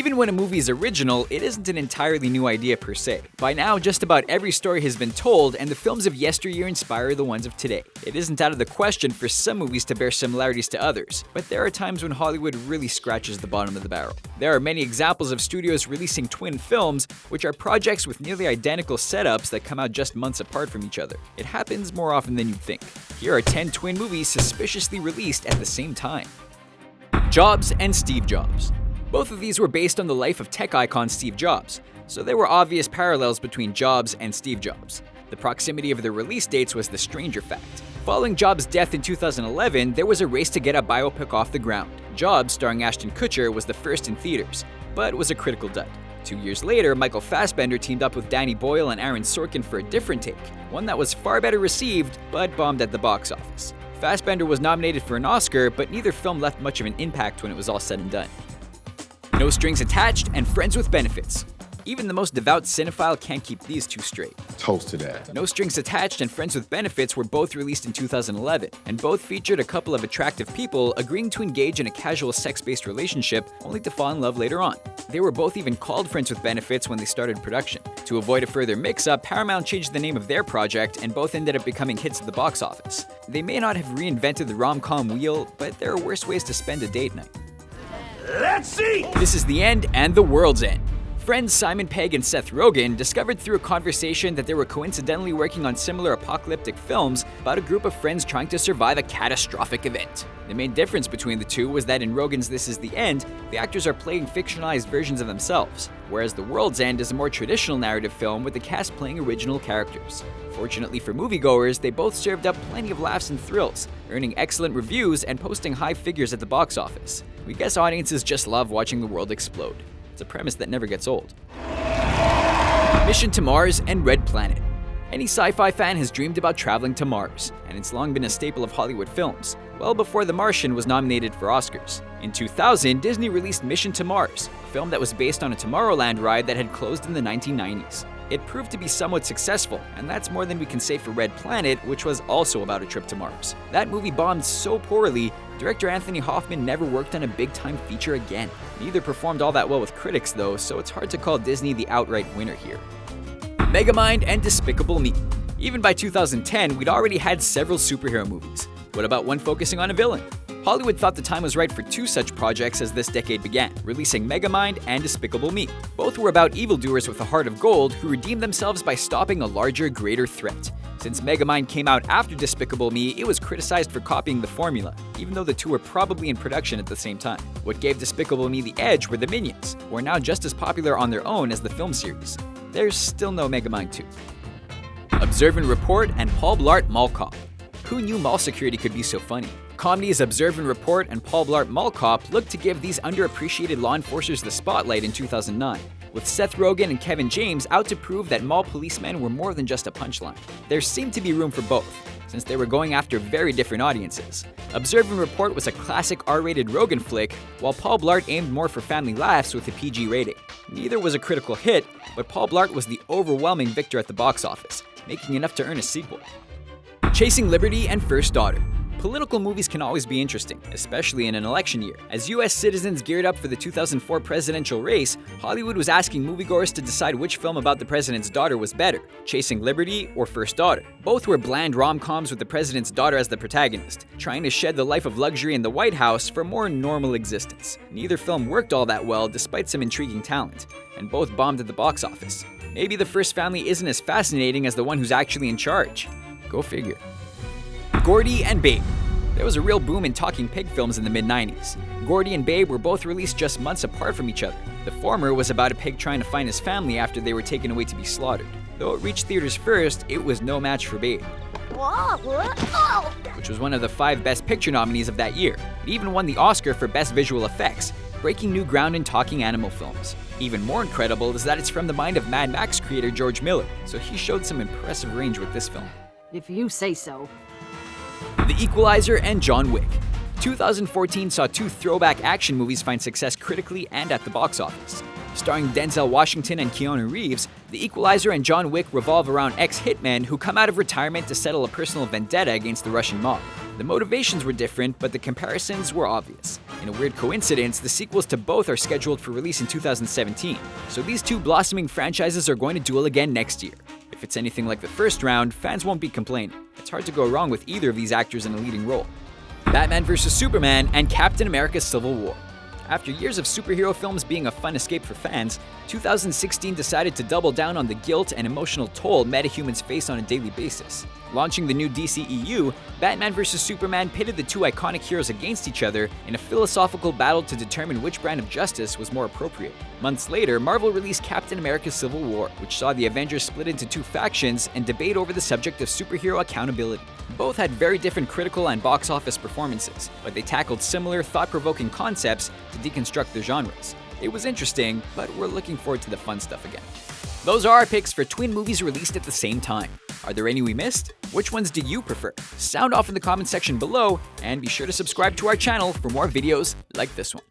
Even when a movie is original, it isn't an entirely new idea per se. By now, just about every story has been told, and the films of yesteryear inspire the ones of today. It isn't out of the question for some movies to bear similarities to others, but there are times when Hollywood really scratches the bottom of the barrel. There are many examples of studios releasing twin films, which are projects with nearly identical setups that come out just months apart from each other. It happens more often than you'd think. Here are 10 twin movies suspiciously released at the same time. Jobs and Steve Jobs. Both of these were based on the life of tech icon Steve Jobs, so there were obvious parallels between Jobs and Steve Jobs. The proximity of their release dates was the stranger fact. Following Jobs' death in 2011, there was a race to get a biopic off the ground. Jobs, starring Ashton Kutcher, was the first in theaters, but was a critical dud. 2 years later, Michael Fassbender teamed up with Danny Boyle and Aaron Sorkin for a different take, one that was far better received, but bombed at the box office. Fassbender was nominated for an Oscar, but neither film left much of an impact when it was all said and done. No Strings Attached and Friends with Benefits. Even the most devout cinephile can't keep these two straight. Toast to that. No Strings Attached and Friends with Benefits were both released in 2011, and both featured a couple of attractive people agreeing to engage in a casual sex-based relationship only to fall in love later on. They were both even called Friends with Benefits when they started production. To avoid a further mix-up, Paramount changed the name of their project, and both ended up becoming hits at the box office. They may not have reinvented the rom-com wheel, but there are worse ways to spend a date night. Let's see! This Is the End and The World's End. Friends Simon Pegg and Seth Rogen discovered through a conversation that they were coincidentally working on similar apocalyptic films about a group of friends trying to survive a catastrophic event. The main difference between the two was that in Rogen's This Is the End, the actors are playing fictionalized versions of themselves, whereas The World's End is a more traditional narrative film with the cast playing original characters. Fortunately for moviegoers, they both served up plenty of laughs and thrills, earning excellent reviews and posting high figures at the box office. We guess audiences just love watching the world explode. It's a premise that never gets old. Mission to Mars and Red Planet. Any sci-fi fan has dreamed about traveling to Mars, and it's long been a staple of Hollywood films, well before The Martian was nominated for Oscars. In 2000, Disney released Mission to Mars, a film that was based on a Tomorrowland ride that had closed in the 1990s. It proved to be somewhat successful, and that's more than we can say for Red Planet, which was also about a trip to Mars. That movie bombed so poorly, director Anthony Hoffman never worked on a big-time feature again. Neither performed all that well with critics though, so it's hard to call Disney the outright winner here. Megamind and Despicable Me. Even by 2010, we'd already had several superhero movies. What about one focusing on a villain? Hollywood thought the time was right for two such projects as this decade began, releasing Megamind and Despicable Me. Both were about evildoers with a heart of gold who redeemed themselves by stopping a larger, greater threat. Since Megamind came out after Despicable Me, it was criticized for copying the formula, even though the two were probably in production at the same time. What gave Despicable Me the edge were the Minions, who are now just as popular on their own as the film series. There's still no Megamind 2. Observe and Report and Paul Blart Mall Cop. Who knew mall security could be so funny? Comedies Observe and Report and Paul Blart Mall Cop looked to give these underappreciated law enforcers the spotlight in 2009, with Seth Rogen and Kevin James out to prove that mall policemen were more than just a punchline. There seemed to be room for both, since they were going after very different audiences. Observe and Report was a classic R-rated Rogen flick, while Paul Blart aimed more for family laughs with a PG rating. Neither was a critical hit, but Paul Blart was the overwhelming victor at the box office, making enough to earn a sequel. Chasing Liberty and First Daughter. Political movies can always be interesting, especially in an election year. As US citizens geared up for the 2004 presidential race, Hollywood was asking moviegoers to decide which film about the president's daughter was better, Chasing Liberty or First Daughter. Both were bland rom-coms with the president's daughter as the protagonist, trying to shed the life of luxury in the White House for a more normal existence. Neither film worked all that well despite some intriguing talent, and both bombed at the box office. Maybe the first family isn't as fascinating as the one who's actually in charge. Go figure. Gordy and Babe. There was a real boom in talking pig films in the mid-90s. Gordy and Babe were both released just months apart from each other. The former was about a pig trying to find his family after they were taken away to be slaughtered. Though it reached theaters first, it was no match for Babe, which was one of the 5 Best Picture nominees of that year. It even won the Oscar for Best Visual Effects, breaking new ground in talking animal films. Even more incredible is that it's from the mind of Mad Max creator George Miller, so he showed some impressive range with this film. If you say so. The Equalizer and John Wick. 2014 saw 2 throwback action movies find success critically and at the box office. Starring Denzel Washington and Keanu Reeves, The Equalizer and John Wick revolve around ex-hitmen who come out of retirement to settle a personal vendetta against the Russian mob. The motivations were different, but the comparisons were obvious. In a weird coincidence, the sequels to both are scheduled for release in 2017, so these two blossoming franchises are going to duel again next year. If it's anything like the first round, fans won't be complaining. It's hard to go wrong with either of these actors in a leading role. Batman vs. Superman and Captain America Civil War. After years of superhero films being a fun escape for fans, 2016 decided to double down on the guilt and emotional toll metahumans face on a daily basis. Launching the new DCEU, Batman vs. Superman pitted the two iconic heroes against each other in a philosophical battle to determine which brand of justice was more appropriate. Months later, Marvel released Captain America Civil War, which saw the Avengers split into two factions and debate over the subject of superhero accountability. Both had very different critical and box office performances, but they tackled similar, thought-provoking concepts to deconstruct their genres. It was interesting, but we're looking forward to the fun stuff again. Those are our picks for twin movies released at the same time. Are there any we missed? Which ones do you prefer? Sound off in the comment section below, and be sure to subscribe to our channel for more videos like this one.